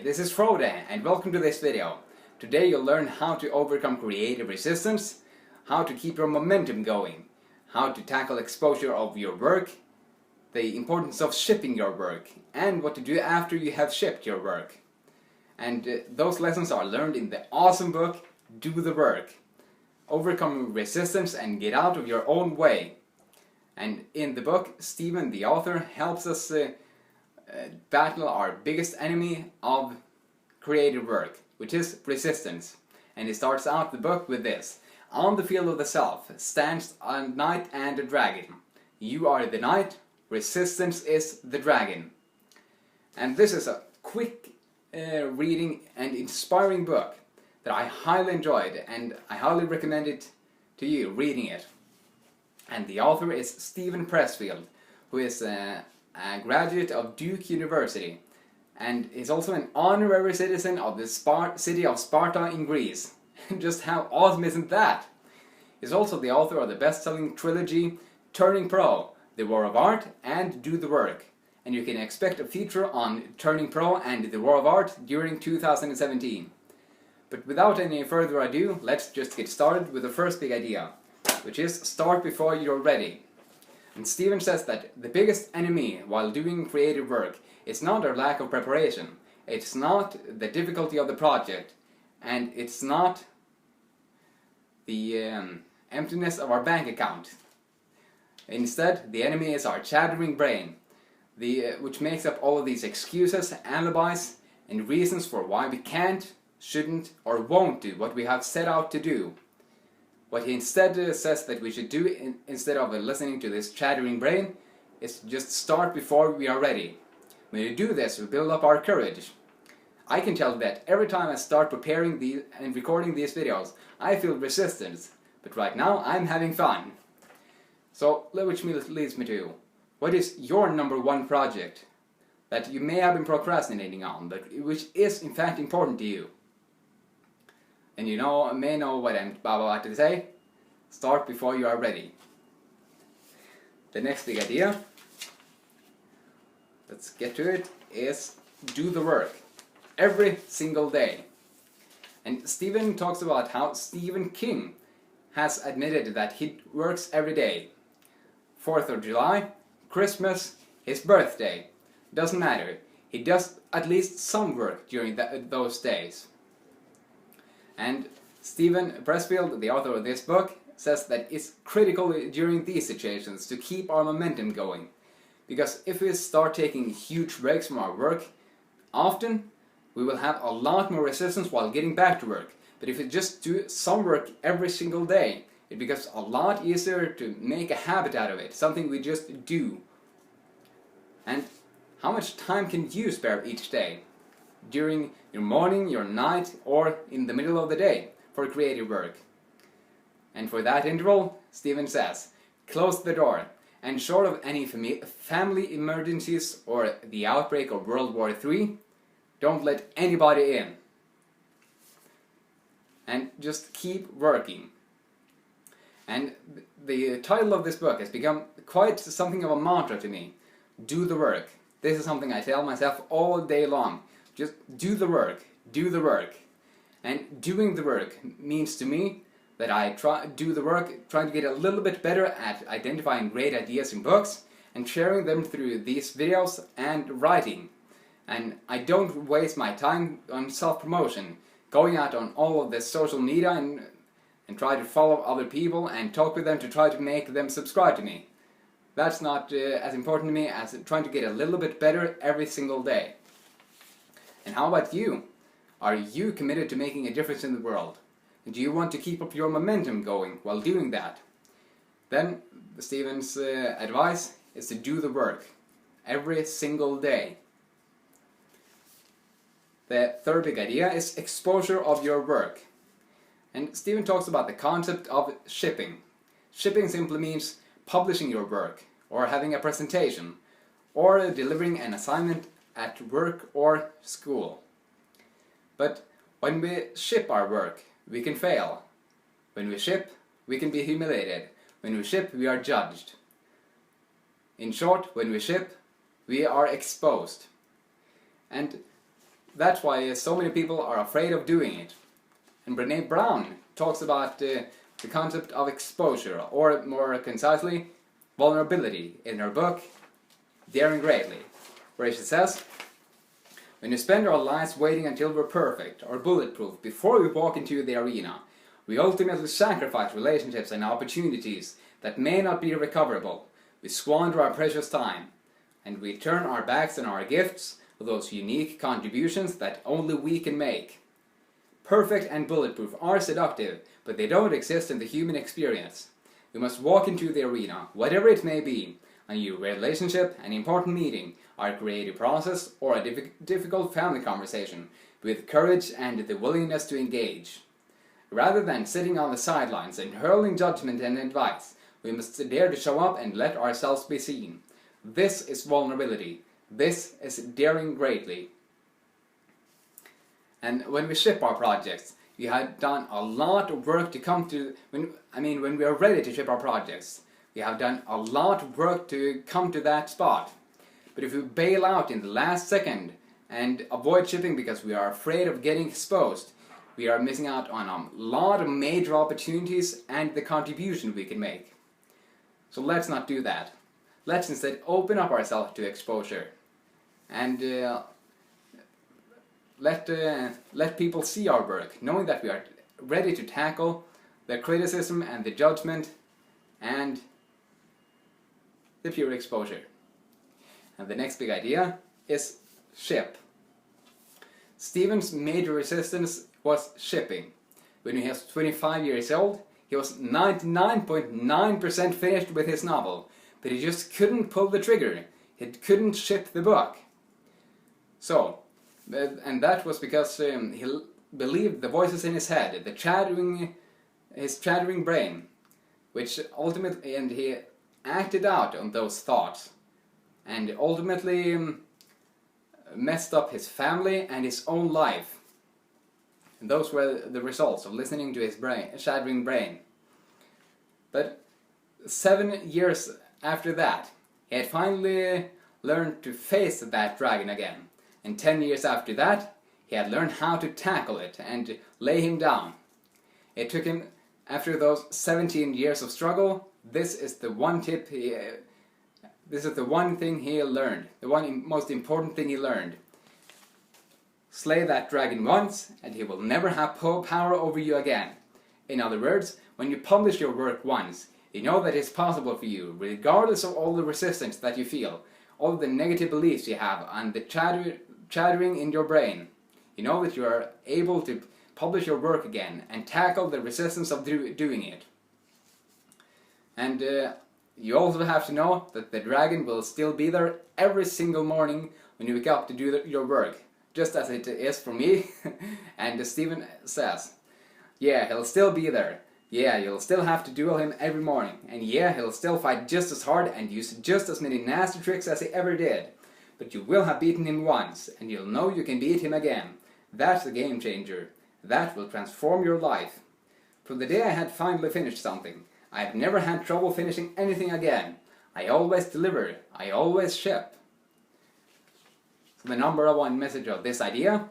this is Frode and welcome to this video. Today you'll learn how to overcome creative resistance, how to keep your momentum going, how to tackle exposure of your work, the importance of shipping your work, and what to do after you have shipped your work. And those lessons are learned in the awesome book, Do the Work. Overcome resistance and get out of your own way. And in the book, Stephen, the author, helps us battle our biggest enemy of creative work, which is resistance. And he starts out the book with this: on the field of the self stands a knight and a dragon. You are the knight, resistance is the dragon. And this is a quick reading and inspiring book that I highly enjoyed, and I highly recommend it to you, reading it. And the author is Stephen Pressfield, who is a graduate of Duke University, and is also an honorary citizen of the city of Sparta in Greece. Just how awesome isn't that? He's also the author of the best-selling trilogy Turning Pro, The War of Art, and Do the Work. And you can expect a feature on Turning Pro and The War of Art during 2017. But without any further ado, let's just get started with the first big idea, which is start before you're ready. And Stephen says that the biggest enemy while doing creative work is not our lack of preparation, it's not the difficulty of the project, and it's not the emptiness of our bank account. Instead, the enemy is our chattering brain, which makes up all of these excuses, alibis, and reasons for why we can't, shouldn't, or won't do what we have set out to do. What he instead says that we should do, instead of listening to this chattering brain, is just start before we are ready. When we do this, we build up our courage. I can tell that every time I start preparing and recording these videos, I feel resistance, but right now I'm having fun. So, which leads me to, what is your number one project that you may have been procrastinating on, but which is in fact important to you? And you may know what I'm about to say. Start before you are ready. The next big idea, let's get to it, is do the work. Every single day. And Stephen talks about how Stephen King has admitted that he works every day. 4th of July, Christmas, his birthday. Doesn't matter. He does at least some work during those days. And Stephen Pressfield, the author of this book, says that it's critical during these situations to keep our momentum going. Because if we start taking huge breaks from our work often, we will have a lot more resistance while getting back to work. But if we just do some work every single day, it becomes a lot easier to make a habit out of it, something we just do. And how much time can you spare each day? During your morning, your night, or in the middle of the day for creative work. And for that interval, Stephen says, close the door, and short of any family emergencies or the outbreak of World War III, don't let anybody in. And just keep working. And the title of this book has become quite something of a mantra to me. Do the work. This is something I tell myself all day long. Just do the work, do the work. And doing the work means to me that I trying to get a little bit better at identifying great ideas in books and sharing them through these videos and writing. And I don't waste my time on self-promotion, going out on all of this social media and try to follow other people and talk with them to try to make them subscribe to me. That's not as important to me as trying to get a little bit better every single day. And how about you? Are you committed to making a difference in the world? And do you want to keep up your momentum going while doing that? Then Stephen's advice is to do the work every single day. The third big idea is exposure of your work. And Stephen talks about the concept of shipping. Shipping simply means publishing your work, or having a presentation, or delivering an assignment at work or school. But when we ship our work, we can fail. When we ship, we can be humiliated. When we ship, we are judged. In short, when we ship, we are exposed. And that's why so many people are afraid of doing it. And Brené Brown talks about the concept of exposure, or more concisely, vulnerability, in her book Daring Greatly, where she says, "When we spend our lives waiting until we're perfect or bulletproof before we walk into the arena, we ultimately sacrifice relationships and opportunities that may not be recoverable. We squander our precious time, and we turn our backs on our gifts, those unique contributions that only we can make. Perfect and bulletproof are seductive, but they don't exist in the human experience. We must walk into the arena, whatever it may be, a new relationship, an important meeting, our creative process, or a difficult family conversation, with courage and the willingness to engage. Rather than sitting on the sidelines and hurling judgment and advice, we must dare to show up and let ourselves be seen. This is vulnerability. This is daring greatly." And when we ship our projects, we have done a lot of work to come to, when we are ready to ship our projects, we have done a lot of work to come to that spot. But if we bail out in the last second and avoid shipping because we are afraid of getting exposed, we are missing out on a lot of major opportunities and the contribution we can make. So let's not do that. Let's instead open up ourselves to exposure and let people see our work, knowing that we are ready to tackle the criticism and the judgment and the pure exposure. And the next big idea is ship. Stephen's major resistance was shipping. When he was 25 years old, he was 99.9% finished with his novel, but he just couldn't pull the trigger. He couldn't ship the book. So, and that was because he believed the voices in his head, his chattering brain, which ultimately, and he acted out on those thoughts, and ultimately messed up his family and his own life. And those were the results of listening to his shattering brain. But 7 years after that, he had finally learned to face that dragon again. And 10 years after that, he had learned how to tackle it and lay him down. It took him, after those 17 years of struggle, this is the one thing he learned, the most important thing he learned. Slay that dragon once, and he will never have power over you again. In other words, when you publish your work once, you know that it's possible for you, regardless of all the resistance that you feel, all the negative beliefs you have, and the chattering in your brain. You know that you are able to publish your work again and tackle the resistance of doing it. And you also have to know that the dragon will still be there every single morning when you wake up to do your work, just as it is for me. And Stephen says, yeah, he'll still be there. Yeah, you'll still have to duel him every morning. And yeah, he'll still fight just as hard and use just as many nasty tricks as he ever did. But you will have beaten him once, and you'll know you can beat him again. That's the game changer. That will transform your life. From the day I had finally finished something, I have never had trouble finishing anything again. I always deliver. I always ship. So the number one message of this idea: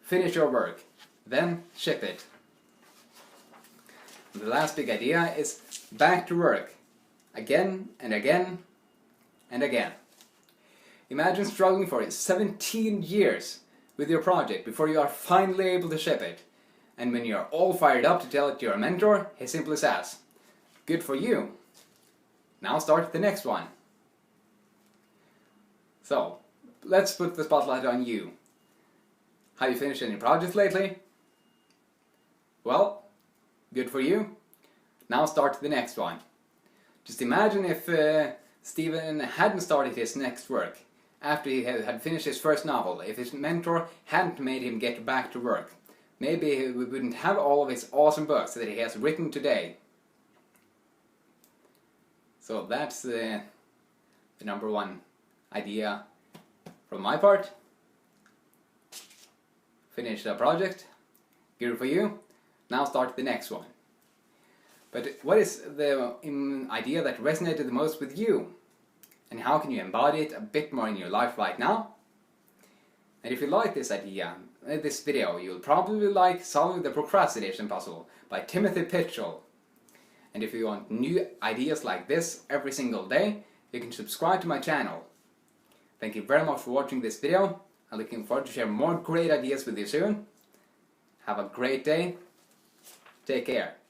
finish your work, then ship it. And the last big idea is back to work, again and again and again. Imagine struggling for 17 years with your project before you are finally able to ship it. And when you are all fired up to tell it to your mentor, he simply says, "Good for you. Now start the next one." So, let's put the spotlight on you. Have you finished any projects lately? Well, good for you. Now start the next one. Just imagine if Stephen hadn't started his next work after he had finished his first novel, if his mentor hadn't made him get back to work. Maybe we wouldn't have all of his awesome books that he has written today. So that's the number one idea from my part. Finish the project. Good for you. Now start the next one. But what is the idea that resonated the most with you? And how can you embody it a bit more in your life right now? And if you like this video, you'll probably like solving the procrastination puzzle by Timothy Pitchell. And if you want new ideas like this every single day, you can subscribe to my channel. Thank you very much for watching this video. I'm looking forward to share more great ideas with you soon. Have a great day. Take care.